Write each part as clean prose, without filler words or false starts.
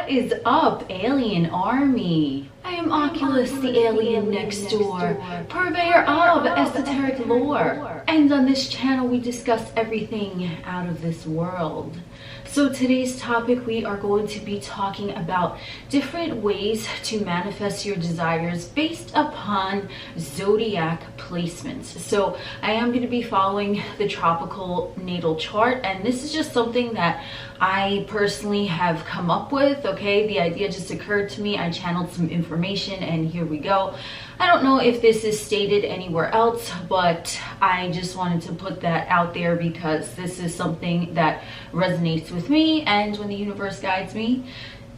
What is up, alienARMy? I am Oculus, the alien next door, purveyor of esoteric lore. And on this channel, we discuss everything out of this world. So today's topic, we are going to be talking about different ways to manifest your desires based upon zodiac placements. So I am going to be following the tropical natal chart, and this is just something that I personally have come up with. Okay, the idea just occurred to me. I channeled some information and here we go. I don't know if this is stated anywhere else, but I just wanted to put that out there because this is something that resonates with me, and when the universe guides me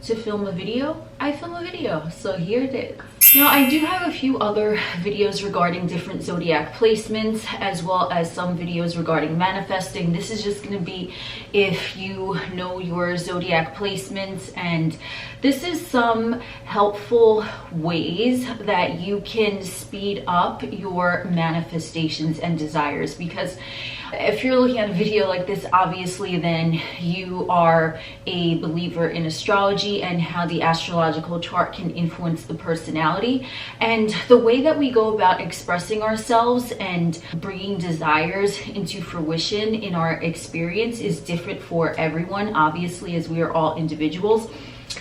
to film a video, I film a video. So here it is. Now, I do have a few other videos regarding different zodiac placements, as well as some videos regarding manifesting. This is just going to be if you know your zodiac placements, and this is some helpful ways that you can speed up your manifestations and desires. Because if you're looking at a video like this, obviously then you are a believer in astrology and how the astrological chart can influence the personality. And the way that we go about expressing ourselves and bringing desires into fruition in our experience is different for everyone, obviously, as we are all individuals.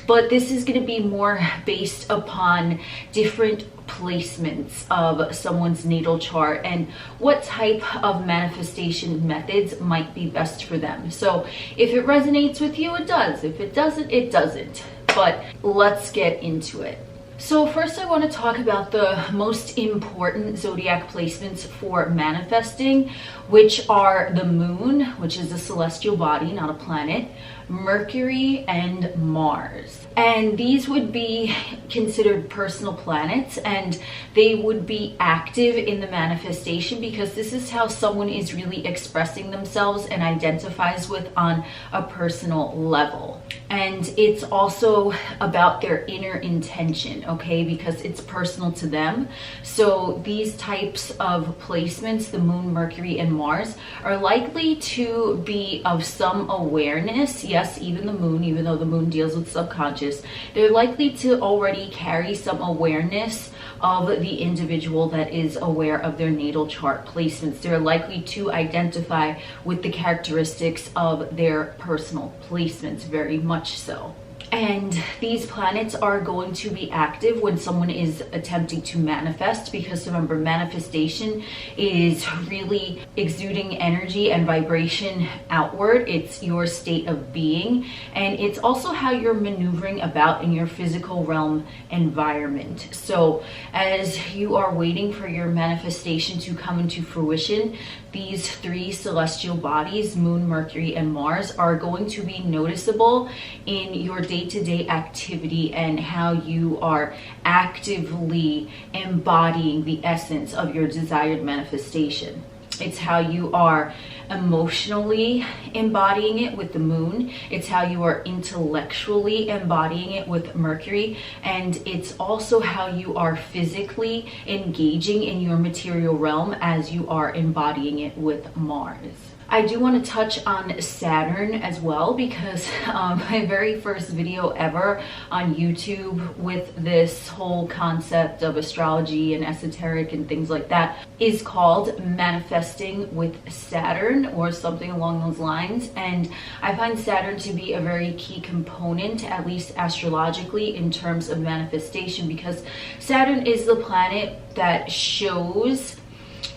But this is going to be more based upon different placements of someone's natal chart and what type of manifestation methods might be best for them. So if it resonates with you, it does. If it doesn't, it doesn't. But let's get into it. So first, I want to talk about the most important zodiac placements for manifesting, which are the moon, which is a celestial body, not a planet, Mercury, and Mars. And these would be considered personal planets, and they would be active in the manifestation because this is how someone is really expressing themselves and identifies with on a personal level. And it's also about their inner intention, okay, because it's personal to them. So these types of placements, the moon, Mercury, and Mars, are likely to be of some awareness. Yes, even the moon, even though the moon deals with subconscious, they're likely to already carry some awareness of the individual that is aware of their natal chart placements. They're likely to identify with the characteristics of their personal placements, very much so. And these planets are going to be active when someone is attempting to manifest, because remember, manifestation is really exuding energy and vibration outward. It's your state of being, and it's also how you're maneuvering about in your physical realm environment. So as you are waiting for your manifestation to come into fruition, these three celestial bodies, moon, Mercury, and Mars, are going to be noticeable in your day-to-day activity and how you are actively embodying the essence of your desired manifestation. It's how you are emotionally embodying it with the moon. It's how you are intellectually embodying it with Mercury. And it's also how you are physically engaging in your material realm as you are embodying it with Mars. I do want to touch on Saturn as well, because my very first video ever on YouTube with this whole concept of astrology and esoteric and things like that is called Manifesting with Saturn, or something along those lines. And I find Saturn to be a very key component, at least astrologically, in terms of manifestation, because Saturn is the planet that shows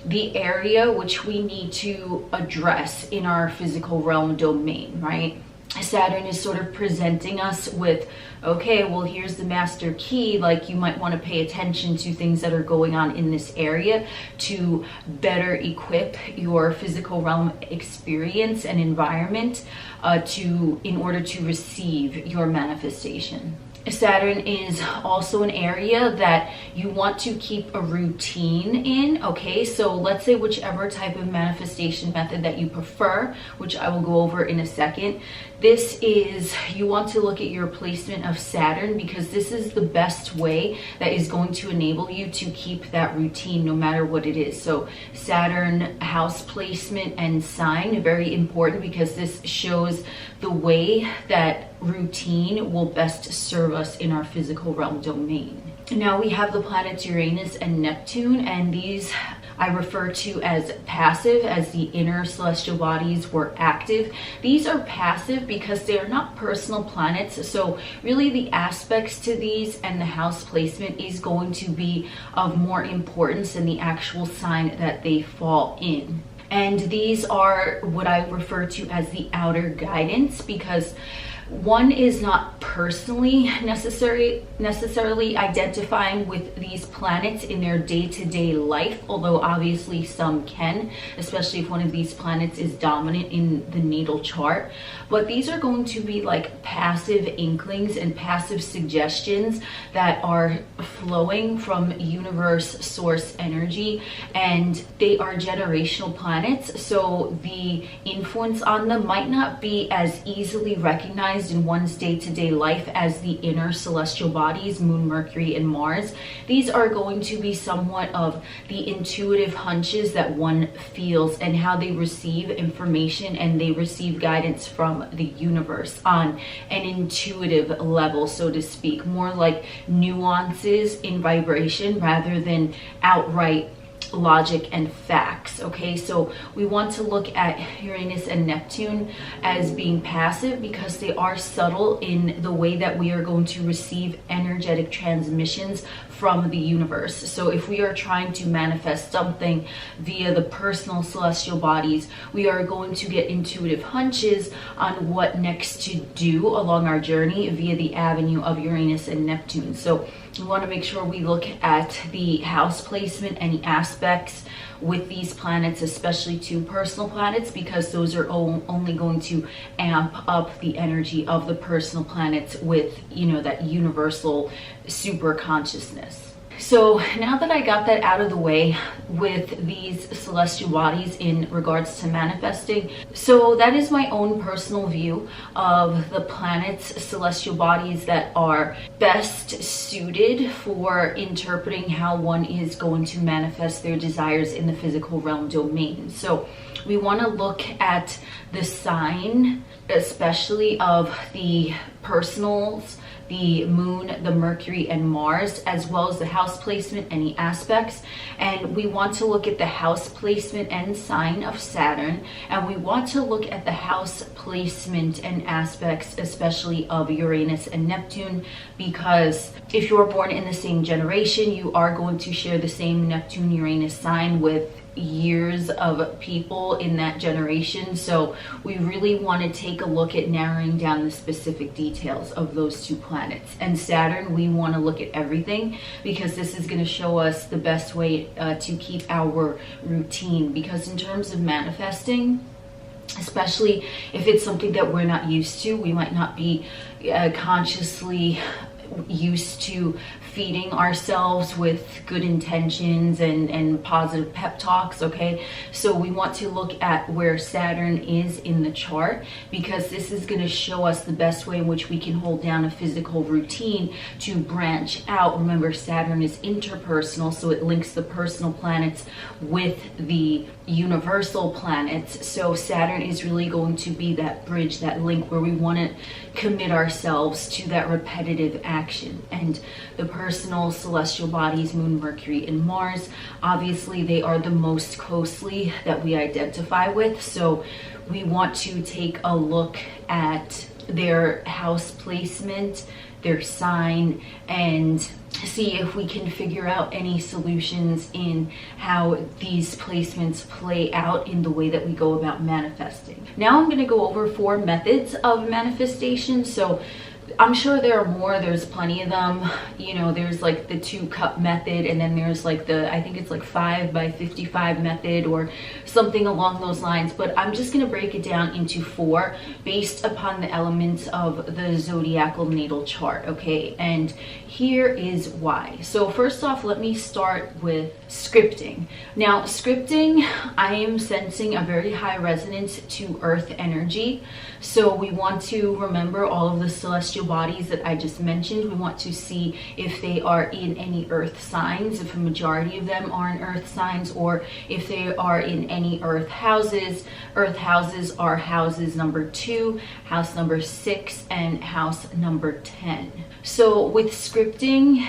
the area which we need to address in our physical realm domain, right? Saturn is sort of presenting us with, okay, well, here's the master key. Like, you might want to pay attention to things that are going on in this area to better equip your physical realm experience and environment in order to receive your manifestation. Saturn is also an area that you want to keep a routine in, okay? So let's say whichever type of manifestation method that you prefer, which I will go over in a second, this is, you want to look at your placement of Saturn, because this is the best way that is going to enable you to keep that routine no matter what it is. So Saturn house placement and sign, very important, because this shows the way that routine will best serve us in our physical realm domain. Now we have the planets Uranus and Neptune, and these I refer to as passive, as the inner celestial bodies were active. These are passive because they are not personal planets, so really the aspects to these and the house placement is going to be of more importance than the actual sign that they fall in. And these are what I refer to as the outer guidance, because one is not personally necessarily identifying with these planets in their day-to-day life, although obviously some can, especially if one of these planets is dominant in the natal chart. But these are going to be like passive inklings and passive suggestions that are flowing from universe source energy, and they are generational planets, so the influence on them might not be as easily recognized in one's day-to-day life as the inner celestial bodies, Moon, Mercury, and Mars. These are going to be somewhat of the intuitive hunches that one feels and how they receive information and they receive guidance from the universe on an intuitive level, so to speak, more like nuances in vibration rather than outright logic and facts. Okay, so we want to look at Uranus and Neptune as being passive because they are subtle in the way that we are going to receive energetic transmissions from the universe. So if we are trying to manifest something via the personal celestial bodies, we are going to get intuitive hunches on what next to do along our journey via the avenue of Uranus and Neptune. So we want to make sure we look at the house placement, any aspects with these planets, especially two personal planets, because those are only going to amp up the energy of the personal planets with, you know, that universal super consciousness. So now that I got that out of the way with these celestial bodies in regards to manifesting, so that is my own personal view of the planets, celestial bodies that are best suited for interpreting how one is going to manifest their desires in the physical realm domain. So we want to look at the sign, especially of the personals, the Moon, the Mercury, and Mars, as well as the house placement, any aspects. And we want to look at the house placement and sign of Saturn. And we want to look at the house placement and aspects, especially of Uranus and Neptune, because if you're born in the same generation, you are going to share the same Neptune-Uranus sign with years of people in that generation. So we really want to take a look at narrowing down the specific details of those two planets. And Saturn, we want to look at everything because this is going to show us the best way to keep our routine, because in terms of manifesting, especially if it's something that we're not used to, we might not be consciously used to feeding ourselves with good intentions and positive pep talks. Okay, so we want to look at where Saturn is in the chart, because this is going to show us the best way in which we can hold down a physical routine to branch out. Remember, Saturn is interpersonal, so it links the personal planets with the universal planets. So Saturn is really going to be that bridge, that link where we want to commit ourselves to that repetitive action. And the personal celestial bodies, Moon, Mercury, and Mars, obviously they are the most closely that we identify with. So we want to take a look at their house placement, their sign, and see if we can figure out any solutions in how these placements play out in the way that we go about manifesting. Now I'm going to go over 4 methods of manifestation. So I'm sure there are more, there's plenty of them. You know, there's like the 2-cup method, and then there's like the, I think it's like 5 by 55 method or something along those lines. But I'm just going to break it down into 4 based upon the elements of the zodiacal natal chart. Okay, and here is why. So first off, let me start with scripting. Now, scripting, I am sensing a very high resonance to earth energy. So we want to remember all of the celestial bodies that I just mentioned. We want to see if they are in any earth signs, if a majority of them are in earth signs, or if they are in any earth houses. Earth houses are houses number 2, house number 6, and house number 10. So with scripting,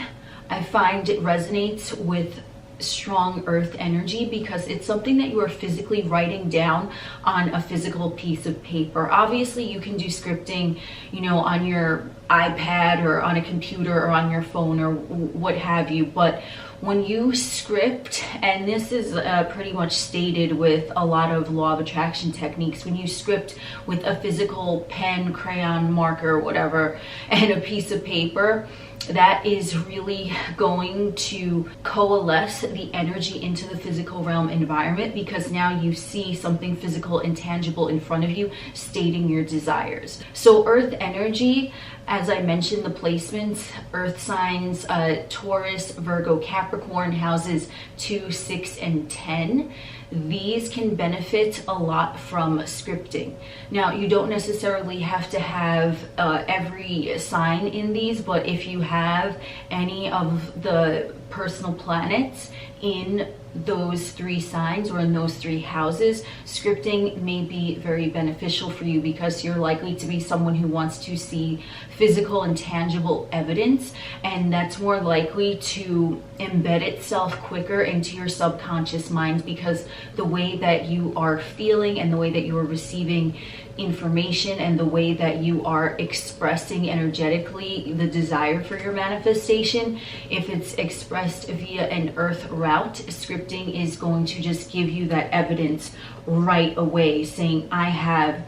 I find it resonates with strong earth energy because it's something that you are physically writing down on a physical piece of paper. Obviously you can do scripting, you know, on your iPad or on a computer or on your phone or what have you, but when you script, and this is pretty much stated with a lot of law of attraction techniques, when you script with a physical pen, crayon, marker, whatever, and a piece of paper, that is really going to coalesce the energy into the physical realm environment, because now you see something physical and tangible in front of you stating your desires. So earth energy, as I mentioned, the placements, earth signs, Taurus, Virgo, Capricorn, houses 2, 6, and 10. These can benefit a lot from scripting. Now, you don't necessarily have to have every sign in these, but if you have any of the personal planets in those 3 signs or in those 3 houses, scripting may be very beneficial for you because you're likely to be someone who wants to see physical and tangible evidence, and that's more likely to embed itself quicker into your subconscious mind, because the way that you are feeling and the way that you are receiving information and the way that you are expressing energetically the desire for your manifestation, if it's expressed via an earth route, scripting is going to just give you that evidence right away, saying I have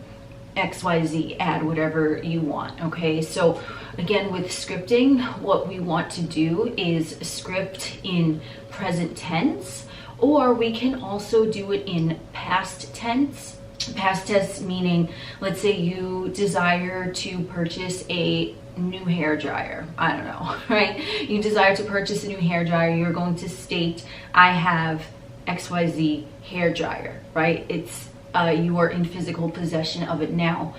XYZ, add whatever you want. Okay, so again, with scripting, what we want to do is script in present tense, or we can also do it in past tense. Past tense meaning, let's say you desire to purchase a new hair dryer. I don't know, right? You desire to purchase a new hair dryer. You're going to state, I have XYZ hair dryer, right? It's you are in physical possession of it now.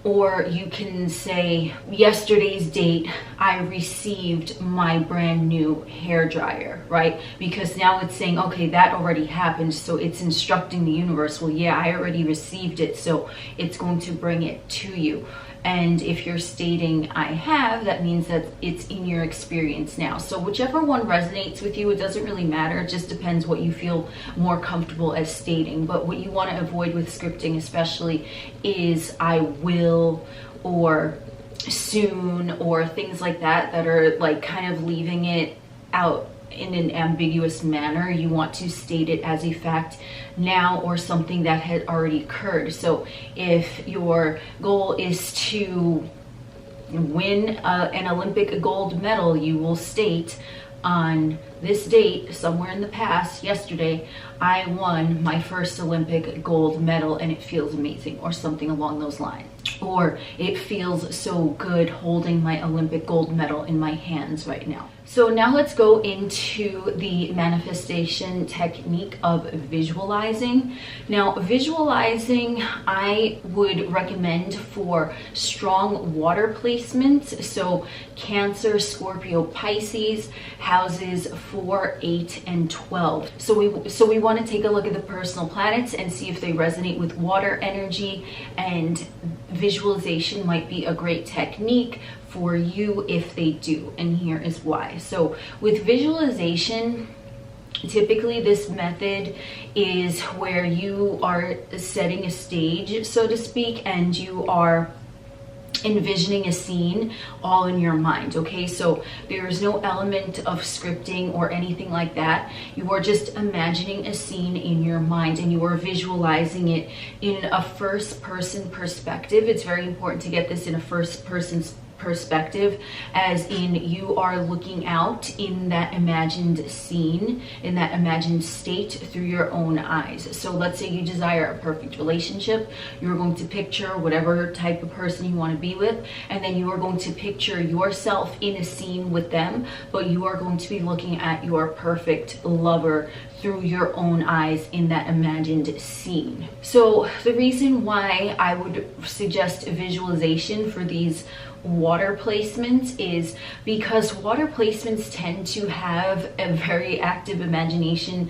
Or you can say, yesterday's date, I received my brand new hair dryer, right? Because now it's saying, okay, that already happened. So it's instructing the universe, well, yeah, I already received it. So it's going to bring it to you. And if you're stating I have, that means that it's in your experience now. So whichever one resonates with you, it doesn't really matter. It just depends what you feel more comfortable as stating. But what you want to avoid with scripting especially is I will, or soon, or things like that that are like kind of leaving it out in an ambiguous manner. You want to state it as a fact now, or something that had already occurred. So if your goal is to win an Olympic gold medal, you will state, on this date, somewhere in the past, yesterday, I won my first Olympic gold medal and it feels amazing, or something along those lines. Or it feels so good holding my Olympic gold medal in my hands right now. So now let's go into the manifestation technique of visualizing. Now, visualizing, I would recommend for strong water placements. So Cancer, Scorpio, Pisces, houses 4, 8, and 12. So we want to take a look at the personal planets and see if they resonate with water energy, and visualization might be a great technique for you if they do, and here is why. So with visualization, typically this method is where you are setting a stage, so to speak, and you are envisioning a scene all in your mind. Okay, so there is no element of scripting or anything like that. You are just imagining a scene in your mind, and you are visualizing it in a first person perspective. It's very important to get this in a first person perspective, as in you are looking out in that imagined scene, in that imagined state, through your own eyes. So let's say you desire a perfect relationship. You're going to picture whatever type of person you want to be with, and then you are going to picture yourself in a scene with them, but you are going to be looking at your perfect lover through your own eyes in that imagined scene. So the reason why I would suggest visualization for these water placements is because water placements tend to have a very active imagination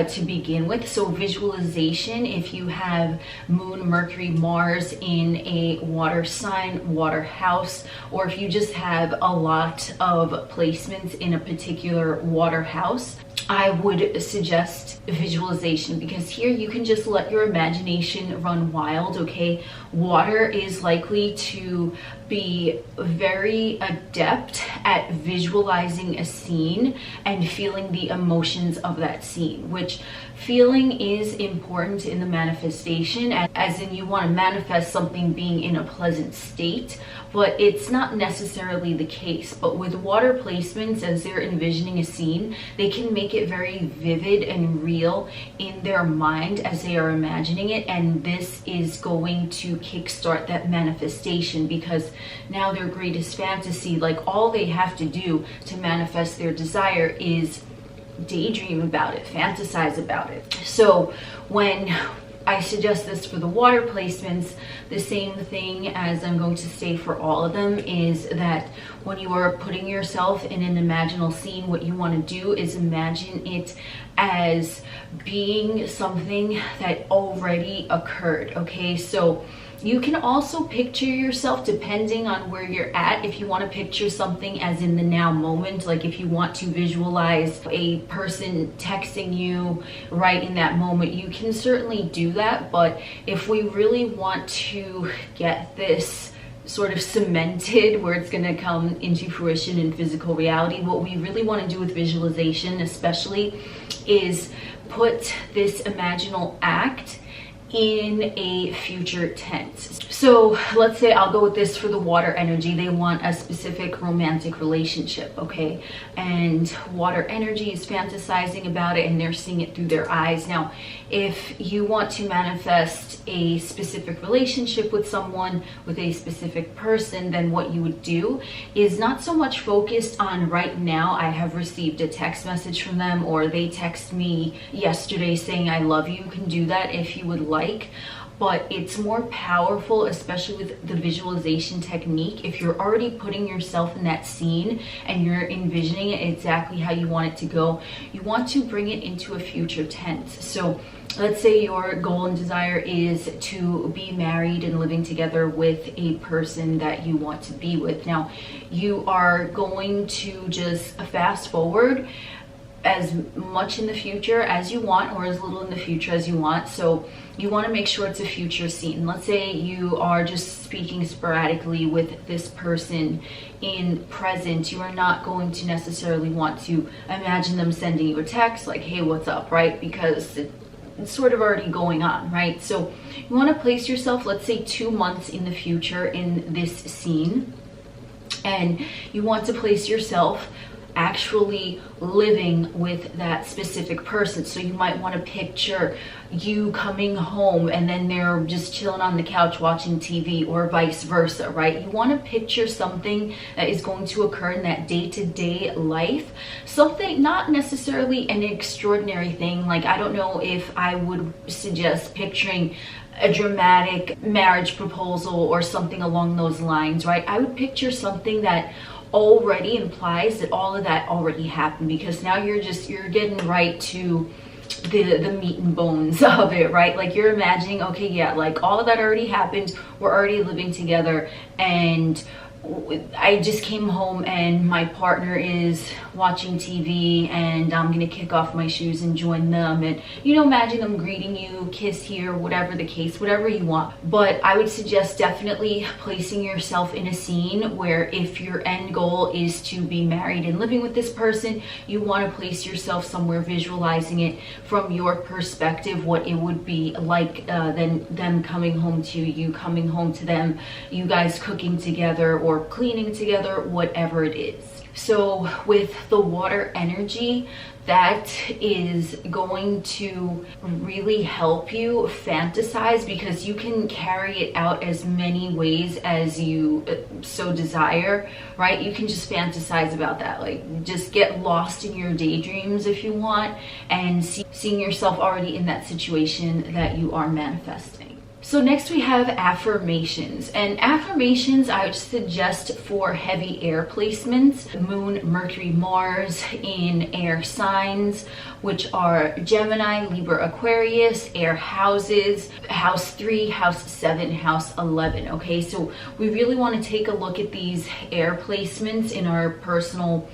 to begin with. So visualization, if you have Moon, Mercury, Mars in a water sign, water house, or if you just have a lot of placements in a particular water house, I would suggest visualization, because here you can just let your imagination run wild, okay? Water is likely to be very adept at visualizing a scene and feeling the emotions of that scene, which feeling is important in the manifestation, as in you want to manifest something being in a pleasant state, but it's not necessarily the case. But with water placements, as they're envisioning a scene, they can make it very vivid and real in their mind as they are imagining it, and this is going to kickstart that manifestation, because now their greatest fantasy, like all they have to do to manifest their desire is daydream about it, fantasize about it. So when I suggest this for the water placements, the same thing as I'm going to say for all of them is that when you are putting yourself in an imaginal scene, what you want to do is imagine it as being something that already occurred, okay? So you can also picture yourself, depending on where you're at, if you want to picture something as in the now moment, like if you want to visualize a person texting you right in that moment, you can certainly do that. But if we really want to get this sort of cemented where it's going to come into fruition in physical reality, what we really want to do with visualization especially is put this imaginal act in a future tense. So let's say I'll go with this for the water energy. They want a specific romantic relationship, okay? And water energy is fantasizing about it and they're seeing it through their eyes. Now, if you want to manifest a specific relationship with someone, with a specific person, then what you would do is not so much focused on right now, I have received a text message from them, or they text me yesterday saying I love you. You can do that if you would like. But it's more powerful, especially with the visualization technique, if you're already putting yourself in that scene and you're envisioning it exactly how you want it to go. You want to bring it into a future tense. So let's say your goal and desire is to be married and living together with a person that you want to be with. Now, you are going to just fast forward as much in the future as you want, or as little in the future as you want. So you want to make sure it's a future scene. Let's say you are just speaking sporadically with this person in present. You are not going to necessarily want to imagine them sending you a text like, hey, what's up, right? Because it's sort of already going on, right? So you want to place yourself, let's say 2 months in the future in this scene, and you want to place yourself actually living with that specific person. So you might want to picture you coming home and then they're just chilling on the couch watching TV, or vice versa, right? You want to picture something that is going to occur in that day-to-day life, something not necessarily an extraordinary thing. Like, I don't know if I would suggest picturing a dramatic marriage proposal or something along those lines, right? I would picture something that already implies that all of that already happened, because now you're getting right to the meat and bones of it, right? Like, you're imagining, okay, yeah, like all of that already happened, we're already living together, and I just came home and my partner is watching TV, and I'm gonna kick off my shoes and join them, and imagine them greeting you, kiss here, whatever the case, whatever you want. But I would suggest definitely placing yourself in a scene where, if your end goal is to be married and living with this person, you want to place yourself somewhere visualizing it from your perspective, what it would be like, then them coming home to you, coming home to them, you guys cooking together or cleaning together, whatever it is. So with the water energy, that is going to really help you fantasize, because you can carry it out as many ways as you so desire, right? You can just fantasize about that, like just get lost in your daydreams if you want, and seeing yourself already in that situation that you are manifesting. So next we have affirmations, and affirmations I would suggest for heavy air placements: Moon, Mercury, Mars in air signs, which are Gemini, Libra, Aquarius, air houses, house 3, house 7, house 11. Okay, so we really want to take a look at these air placements in our personal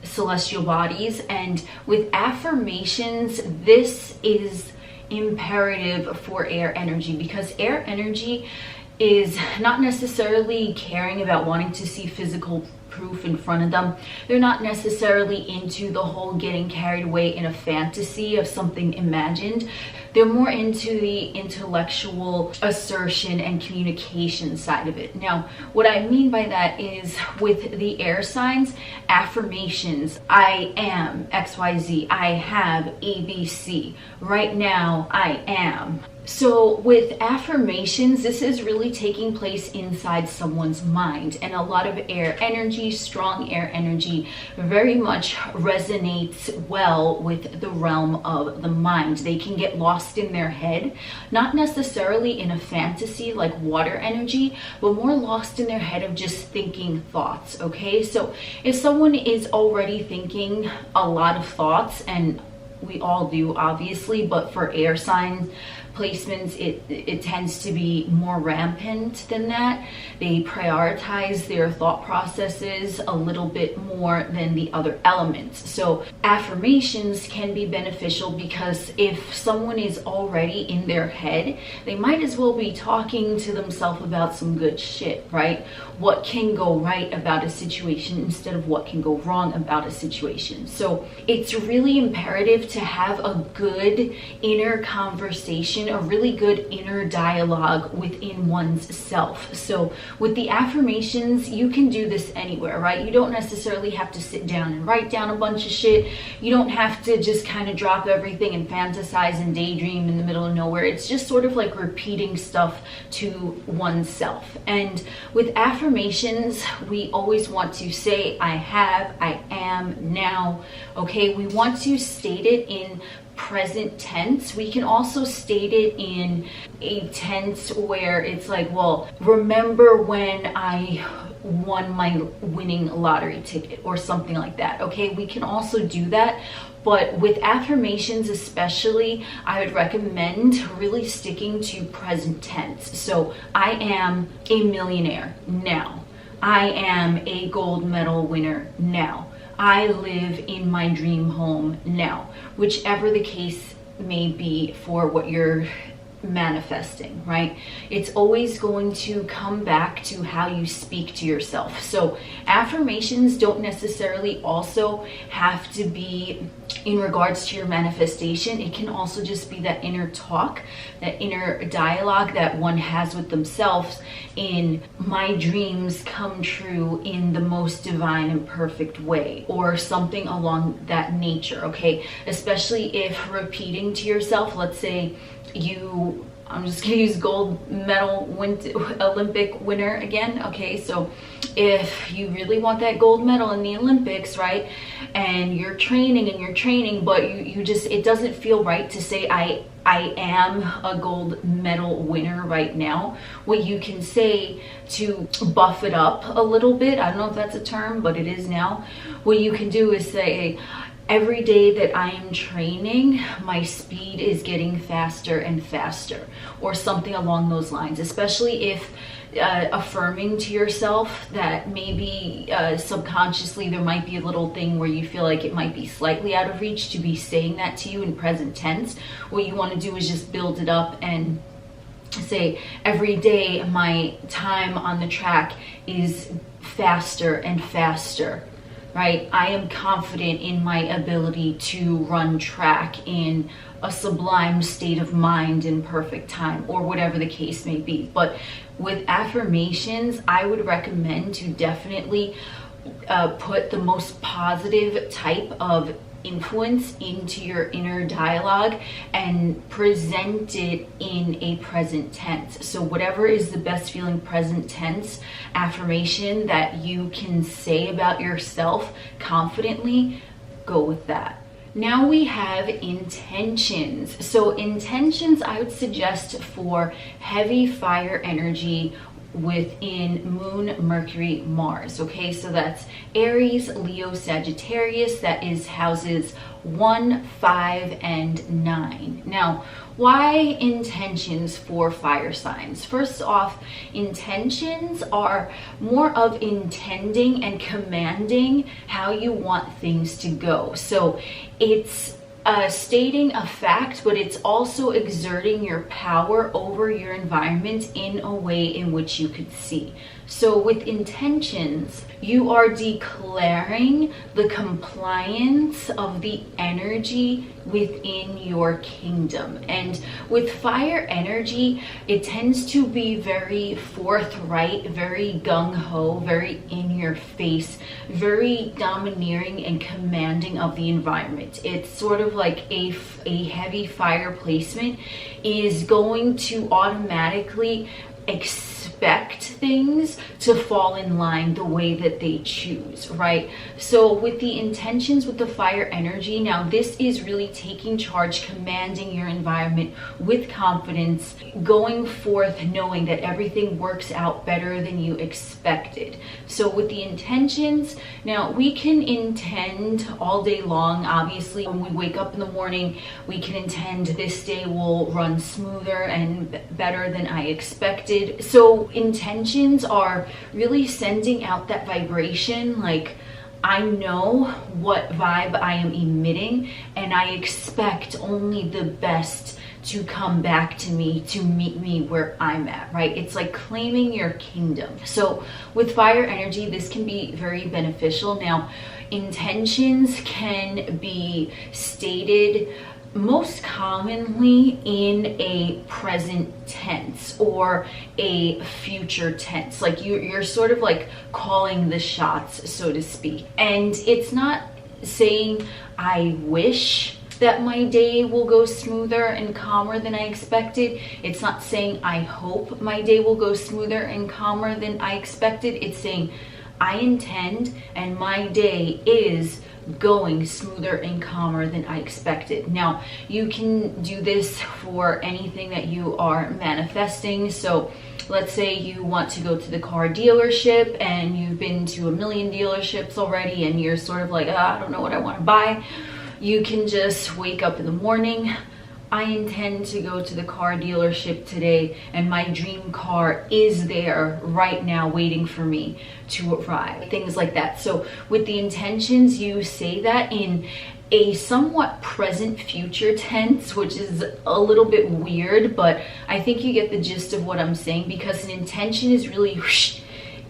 celestial bodies. And with affirmations, this is imperative for air energy, because air energy is not necessarily caring about wanting to see physical proof in front of them. They're not necessarily into the whole getting carried away in a fantasy of something imagined. They're more into the intellectual assertion and communication side of it. Now, what I mean by that is, with the air signs, affirmations: I am XYZ, I have ABC, right now I am. So with affirmations, this is really taking place inside someone's mind, and a lot of air energy, strong air energy, very much resonates well with the realm of the mind. They can get lost in their head, not necessarily in a fantasy like water energy, but more lost in their head of just thinking thoughts. Okay, so if someone is already thinking a lot of thoughts, and we all do obviously, but for air signs placements, it tends to be more rampant than that. They prioritize their thought processes a little bit more than the other elements. So affirmations can be beneficial, because if someone is already in their head, they might as well be talking to themselves about some good shit, right? What can go right about a situation instead of what can go wrong about a situation. So it's really imperative to have a good inner conversation, a really good inner dialogue within one's self. So with the affirmations, you can do this anywhere, right? You don't necessarily have to sit down and write down a bunch of shit. You don't have to just kind of drop everything and fantasize and daydream in the middle of nowhere. It's just sort of like repeating stuff to oneself. And with affirmations, we always want to say, I have, I am, now. Okay, we want to state it in present tense. We can also state it in a tense where it's like, well, remember when I won my winning lottery ticket, or something like that. Okay, we can also do that. But with affirmations especially, I would recommend really sticking to present tense. So I am a millionaire now. I am a gold medal winner now. I live in my dream home now. Whichever the case may be for what you're manifesting, right? It's always going to come back to how you speak to yourself. So affirmations don't necessarily also have to be in regards to your manifestation. It can also just be that inner talk, that inner dialogue that one has with themselves in, my dreams come true in the most divine and perfect way, or something along that nature. Okay, especially if repeating to yourself, let's say I'm just gonna use gold medal Olympic winner again. Okay, so if you really want that gold medal in the Olympics, right, and you're training, but you just, it doesn't feel right to say I am a gold medal winner right now. What you can say to buff it up a little bit, I don't know if that's a term, but it is now. What you can do is say, every day that I am training, my speed is getting faster and faster, or something along those lines. Especially if affirming to yourself that maybe subconsciously there might be a little thing where you feel like it might be slightly out of reach to be saying that to you in present tense. What you want to do is just build it up and say, every day my time on the track is faster and faster. Right? I am confident in my ability to run track in a sublime state of mind in perfect time, or whatever the case may be. But with affirmations, I would recommend to definitely put the most positive type of influence into your inner dialogue and present it in a present tense. So whatever is the best feeling present tense affirmation that you can say about yourself confidently, go with that. Now we have intentions. So intentions, I would suggest for heavy fire energy within Moon, Mercury, Mars. Okay, so that's Aries, Leo, Sagittarius. That is houses 1, 5, and 9. Now, why intentions for fire signs? First off, intentions are more of intending and commanding how you want things to go. So it's stating a fact, but it's also exerting your power over your environment in a way in which you could see. So with intentions, you are declaring the compliance of the energy within your kingdom. And with fire energy, it tends to be very forthright, very gung-ho, very in your face, very domineering and commanding of the environment. It's sort of like a heavy fire placement is going to automatically expect things to fall in line the way that they choose, right? So with the intentions with the fire energy, now this is really taking charge, commanding your environment with confidence, going forth knowing that everything works out better than you expected. So with the intentions, now we can intend all day long. Obviously, when we wake up in the morning, we can intend this day will run smoother and better than I expected. So intentions are really sending out that vibration, like I know what vibe I am emitting and I expect only the best to come back to me, to meet me where I'm at, right? It's like claiming your kingdom. So with fire energy, this can be very beneficial. Now, intentions can be stated most commonly in a present tense or a future tense. Like you're sort of like calling the shots, so to speak. And it's not saying I wish that my day will go smoother and calmer than I expected. It's not saying I hope my day will go smoother and calmer than I expected. It's saying I intend and my day is going smoother and calmer than I expected. Now, you can do this for anything that you are manifesting. So let's say you want to go to the car dealership and you've been to a million dealerships already and you're sort of like, I don't know what I want to buy. You can just wake up in the morning. I intend to go to the car dealership today and my dream car is there right now waiting for me to arrive. Things like that. So with the intentions, you say that in a somewhat present future tense, which is a little bit weird, but I think you get the gist of what I'm saying, because an intention is really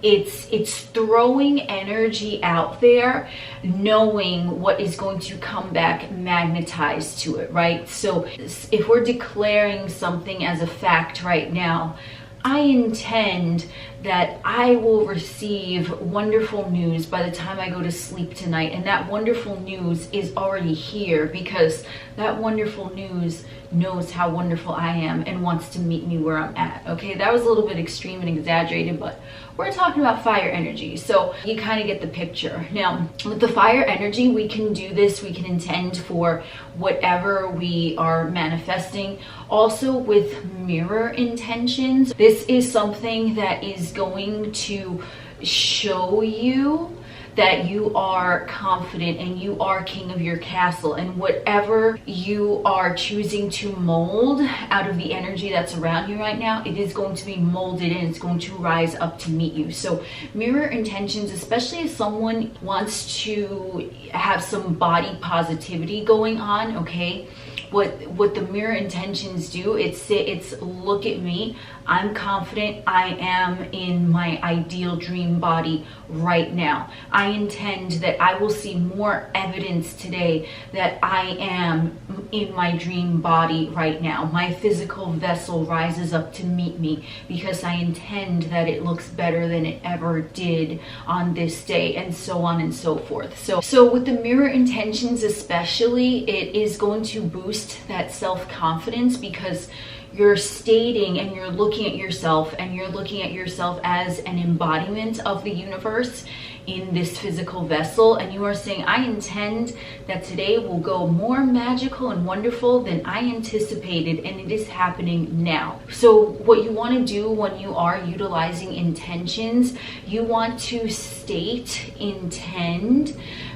it's throwing energy out there, knowing what is going to come back magnetized to it, right? So if we're declaring something as a fact right now, I intend that I will receive wonderful news by the time I go to sleep tonight, and that wonderful news is already here because that wonderful news knows how wonderful I am and wants to meet me where I'm at. Okay, that was a little bit extreme and exaggerated, but we're talking about fire energy, so you kind of get the picture. Now, with the fire energy, we can do this, we can intend for whatever we are manifesting. Also with mirror intentions, this is something that is going to show you that you are confident and you are king of your castle, and whatever you are choosing to mold out of the energy that's around you right now, it is going to be molded and it's going to rise up to meet you. So mirror intentions, especially if someone wants to have some body positivity going on, okay, what the mirror intentions do, it's look at me, I'm confident, I am in my ideal dream body right now. I intend that I will see more evidence today that I am in my dream body right now. My physical vessel rises up to meet me because I intend that it looks better than it ever did on this day, and so on and so forth. So with the mirror intentions especially, it is going to boost that self-confidence because you're stating and you're looking at yourself, and you're looking at yourself as an embodiment of the universe, in this physical vessel, and you are saying, I intend that today will go more magical and wonderful than I anticipated, and it is happening now. So what you want to do when you are utilizing intentions, you want to state intend,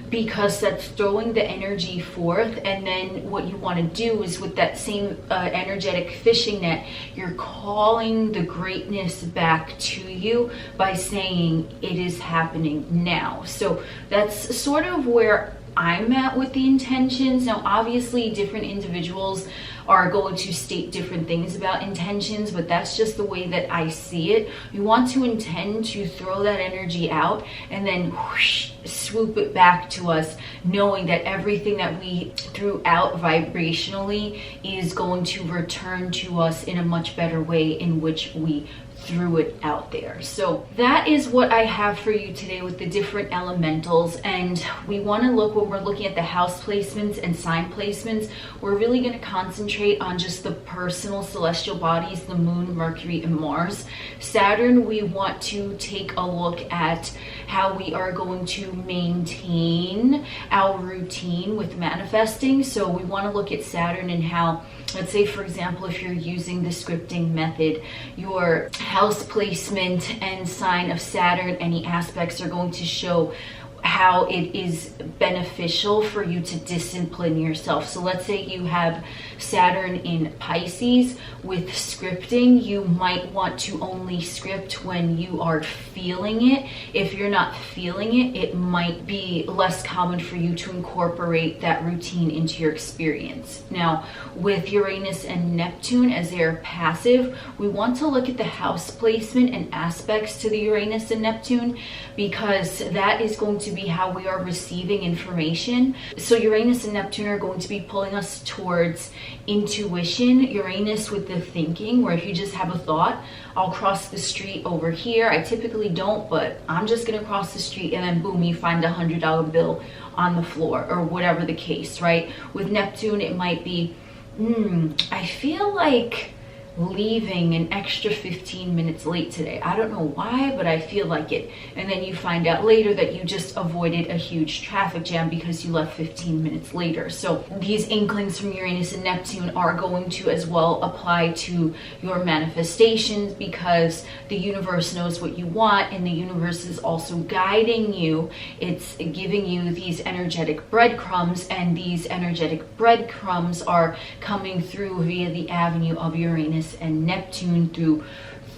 because that's throwing the energy forth. And then what you want to do is, with that same energetic fishing net, you're calling the greatness back to you by saying it is happening now. So that's sort of where I'm at with the intentions. Now, obviously, different individuals are going to state different things about intentions, but that's just the way that I see it. You want to intend to throw that energy out and then whoosh, swoop it back to us, knowing that everything that we threw out vibrationally is going to return to us in a much better way in which we threw it out there. So that is what I have for you today with the different elementals. And we want to look, when we're looking at the house placements and sign placements, we're really going to concentrate on just the personal celestial bodies, the moon, Mercury, and Mars. Saturn, we want to take a look at how we are going to maintain our routine with manifesting. So we want to look at Saturn and how, let's say, for example, if you're using the scripting method, your house placement and sign of Saturn, any aspects are going to show how it is beneficial for you to discipline yourself. So let's say you have Saturn in Pisces. With scripting, you might want to only script when you are feeling it. If you're not feeling it, it might be less common for you to incorporate that routine into your experience. Now, with Uranus and Neptune, as they are passive, we want to look at the house placement and aspects to the Uranus and Neptune, because that is going to be how we are receiving information. So Uranus and Neptune are going to be pulling us towards intuition. Uranus with the thinking, where if you just have a thought, I'll cross the street over here. I typically don't, but I'm just gonna cross the street, and then boom, you find a $100 bill on the floor, or whatever the case, right? With Neptune, it might be, I feel like leaving an extra 15 minutes late today. I don't know why, but I feel like it. And then you find out later that you just avoided a huge traffic jam because you left 15 minutes later. So these inklings from Uranus and Neptune are going to as well apply to your manifestations, because the universe knows what you want, and the universe is also guiding you. It's giving you these energetic breadcrumbs, and these energetic breadcrumbs are coming through via the avenue of Uranus and Neptune, through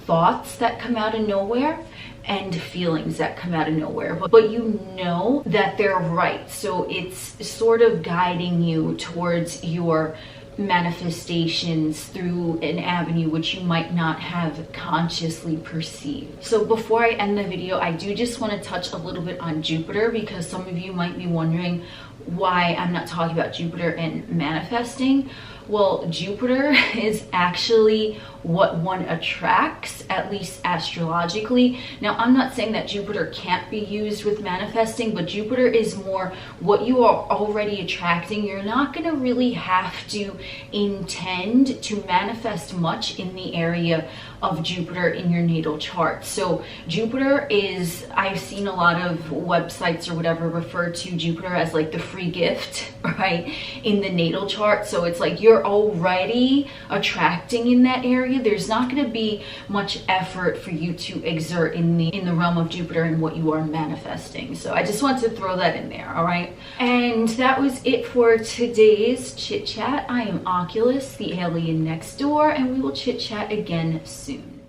thoughts that come out of nowhere and feelings that come out of nowhere, but you know that they're right. So it's sort of guiding you towards your manifestations through an avenue which you might not have consciously perceived. So before I end the video, I do just want to touch a little bit on Jupiter, because some of you might be wondering why I'm not talking about Jupiter and manifesting. Well, Jupiter is actually what one attracts, at least astrologically. Now, I'm not saying that Jupiter can't be used with manifesting, but Jupiter is more what you are already attracting. You're not going to really have to intend to manifest much in the area of Jupiter in your natal chart. So Jupiter is, I've seen a lot of websites or whatever refer to Jupiter as like the free gift, right, in the natal chart. So it's like you're already attracting in that area. There's not going to be much effort for you to exert in the realm of Jupiter and what you are manifesting. So I just want to throw that in there, all right? And that was it for today's chit chat. I am Oculus, the alien next door, and we will chit chat again soon.